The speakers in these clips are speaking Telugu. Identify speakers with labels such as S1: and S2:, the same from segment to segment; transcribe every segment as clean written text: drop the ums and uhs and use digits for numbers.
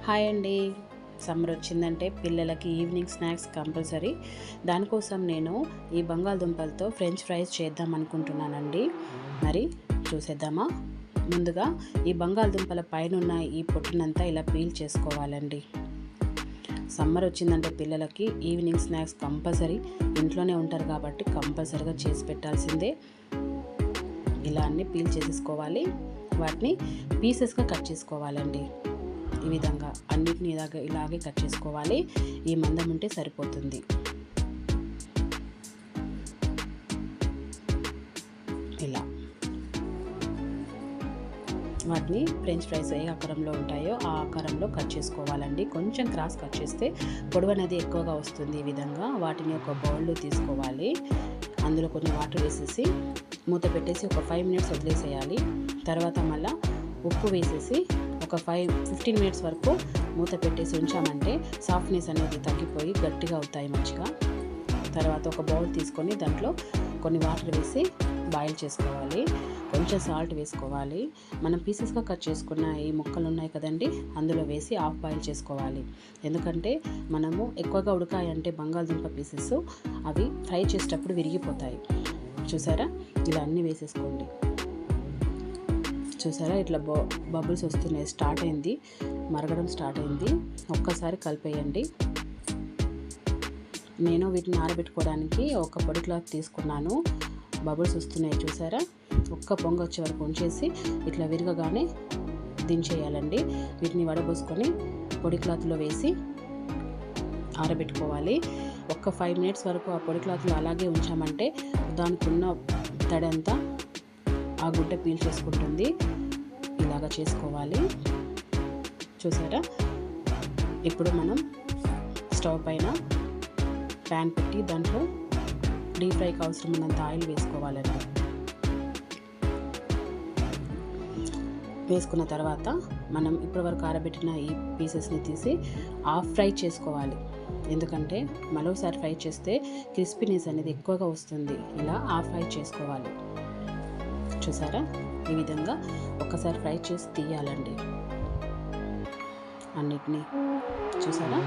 S1: హాయ్ అండి. సమ్మర్ వచ్చిందంటే పిల్లలకి ఈవినింగ్ స్నాక్స్ కంపల్సరీ. దానికోసం నేను ఈ బంగాళదుంపలతో ఫ్రెంచ్ ఫ్రైస్ చేద్దాం అనుకుంటున్నానండి. మరి చూసేద్దామా? ముందుగా ఈ బంగాళదుంపల పైన ఈ పొట్టునంతా ఇలా పీల్ చేసుకోవాలండి. సమ్మర్ వచ్చిందంటే పిల్లలకి ఈవినింగ్ స్నాక్స్ కంపల్సరీ ఇంట్లోనే ఉంటారు కాబట్టి కంపల్సరీగా చేసి పెట్టాల్సిందే. ఇలా అన్నీ పీల్ చేసేసుకోవాలి. వాటిని పీసెస్గా కట్ చేసుకోవాలండి. ఈ విధంగా అన్నిటిని ఇలాగే కట్ చేసుకోవాలి. ఈ మందం ఉంటే సరిపోతుంది. ఇలా వాటిని ఫ్రెంచ్ ఫ్రైస్ ఏ ఆకారంలో ఉంటాయో ఆ ఆకారంలో కట్ చేసుకోవాలండి. కొంచెం క్రాస్ కట్ చేస్తే పొడవు అనేది ఎక్కువగా వస్తుంది. ఈ విధంగా వాటిని ఒక బౌల్లో తీసుకోవాలి. అందులో కొన్ని వాటర్ వేసేసి మూత పెట్టేసి ఒక 5 మినిట్స్ వదిలేసేయాలి. తర్వాత మళ్ళీ ఉప్పు వేసేసి ఒక 15 మినిట్స్ వరకు మూత పెట్టేసి ఉంచామంటే సాఫ్ట్నెస్ అనేది తగ్గిపోయి గట్టిగా అవుతాయి మంచిగా. తర్వాత ఒక బౌల్ తీసుకొని దాంట్లో కొన్ని వాటర్ వేసి బాయిల్ చేసుకోవాలి. కొంచెం సాల్ట్ వేసుకోవాలి. మనం పీసెస్గా కట్ చేసుకున్న ఈ ముక్కలు ఉన్నాయి కదండి, అందులో వేసి హాఫ్ బాయిల్ చేసుకోవాలి. ఎందుకంటే మనము ఎక్కువగా ఉడకాయంటే బంగాళదుంప పీసెస్ అవి ఫ్రై చేసేటప్పుడు విరిగిపోతాయి. చూసారా? ఇలా అన్నీ వేసేసుకోండి. చూసారా? ఇట్లా బబుల్స్ వస్తున్నాయి. స్టార్ట్ అయింది, మరగడం స్టార్ట్ అయింది. ఒక్కసారి కలిపేయండి. నేను వీటిని ఆరబెట్టుకోవడానికి ఒక పొడి క్లాత్ తీసుకున్నాను. బబుల్స్ వస్తున్నాయి చూసారా? ఒక్క పొంగ వచ్చే వరకు ఉంచేసి ఇట్లా విరగగానే దించేయాలండి. వీటిని వడబోసుకొని పొడి క్లాత్లో వేసి ఆరబెట్టుకోవాలి. ఒక్క 5 మినిట్స్ వరకు ఆ పొడి క్లాత్లో అలాగే ఉంచామంటే దానికి ఉన్న తడంతా ఆ గుడ్డ పీల్ చేసుకుంటుంది. ఇలాగా చేసుకోవాలి. చూసారా? ఇప్పుడు మనం స్టవ్ పైన ప్యాన్ పెట్టి దాంట్లో డీప్ ఫ్రైకి అవసరం ఉన్నంత ఆయిల్ వేసుకోవాలండి. వేసుకున్న తర్వాత మనం ఇప్పటివరకు ఆరబెట్టిన ఈ పీసెస్ని తీసి హాఫ్ ఫ్రై చేసుకోవాలి. ఎందుకంటే మరోసారి ఫ్రై చేస్తే క్రిస్పీనెస్ అనేది ఎక్కువగా వస్తుంది. ఇలా హాఫ్ ఫ్రై చేసుకోవాలి. చూసారా? ఈ విధంగా ఒక్కసారి ఫ్రై చేసి తీయాలండి అన్నిటినీ. చూసారా?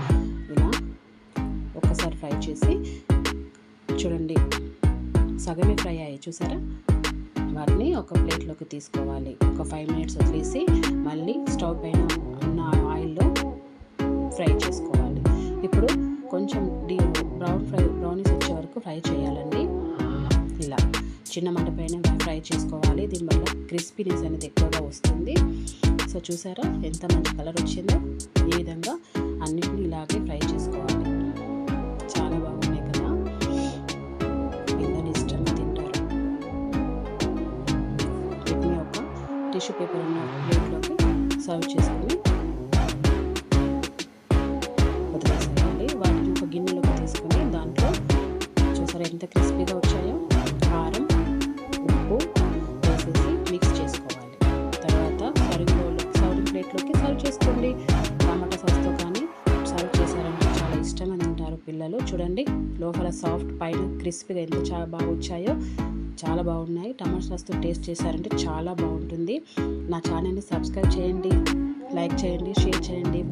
S1: ఇలా ఒక్కసారి ఫ్రై చేసి చూడండి, సగమే ఫ్రై అయ్యాయి. చూసారా? వాటిని ఒక ప్లేట్లోకి తీసుకోవాలి. ఒక 5 మినిట్స్ వదిలేసి మళ్ళీ స్టవ్ పైన ఉన్న ఆయిల్లో ఫ్రై చేసుకోవాలి. ఇప్పుడు కొంచెం బ్రౌనీస్ వచ్చే వరకు ఫ్రై చేయాలండి. ఇలా చిన్న మంట పైన ఫ్రై చేసుకోవాలి. దీనివల్ల క్రిస్పీనెస్ అనేది ఎక్కువగా వస్తుంది. సో చూసారా ఎంత మంచి కలర్ వచ్చిందో? ఈ విధంగా అన్నిటిని ఇలాగే ఫ్రై చేసుకోవాలి. చాలా బాగున్నాయి కదా, పిల్లలు ఇష్టంగా తింటారు. వీటిని ఒక టిష్యూ పేపర్ ఉన్న ప్లేట్లోకి సర్వ్ చేసుకొని వదిలేసేయాలి. వాటిని ఒక గిన్నెలోకి తీసుకొని దాంట్లో చూసారా ఎంత క్రిస్పీగా వచ్చాయో? కారం, ఉప్పు వేసేసి మిక్స్ చేసుకోవాలి. తర్వాత సర్వింగ్ ప్లేట్లోకి సర్వ్ చేసుకోండి. టమాటా సాస్తో కానీ సర్వ్ చేశారంటే చాలా ఇష్టంగా తింటారు పిల్లలు. చూడండి, లోపల సాఫ్ట్, పైన క్రిస్పీగా ఎంత చాలా బాగా వచ్చాయో. చాలా బాగున్నాయి. టమాటా సాస్తో టేస్ట్ చేశారంటే చాలా బాగుంటుంది. నా ఛానల్ని సబ్స్క్రైబ్ చేయండి, లైక్ చేయండి, షేర్ చేయండి.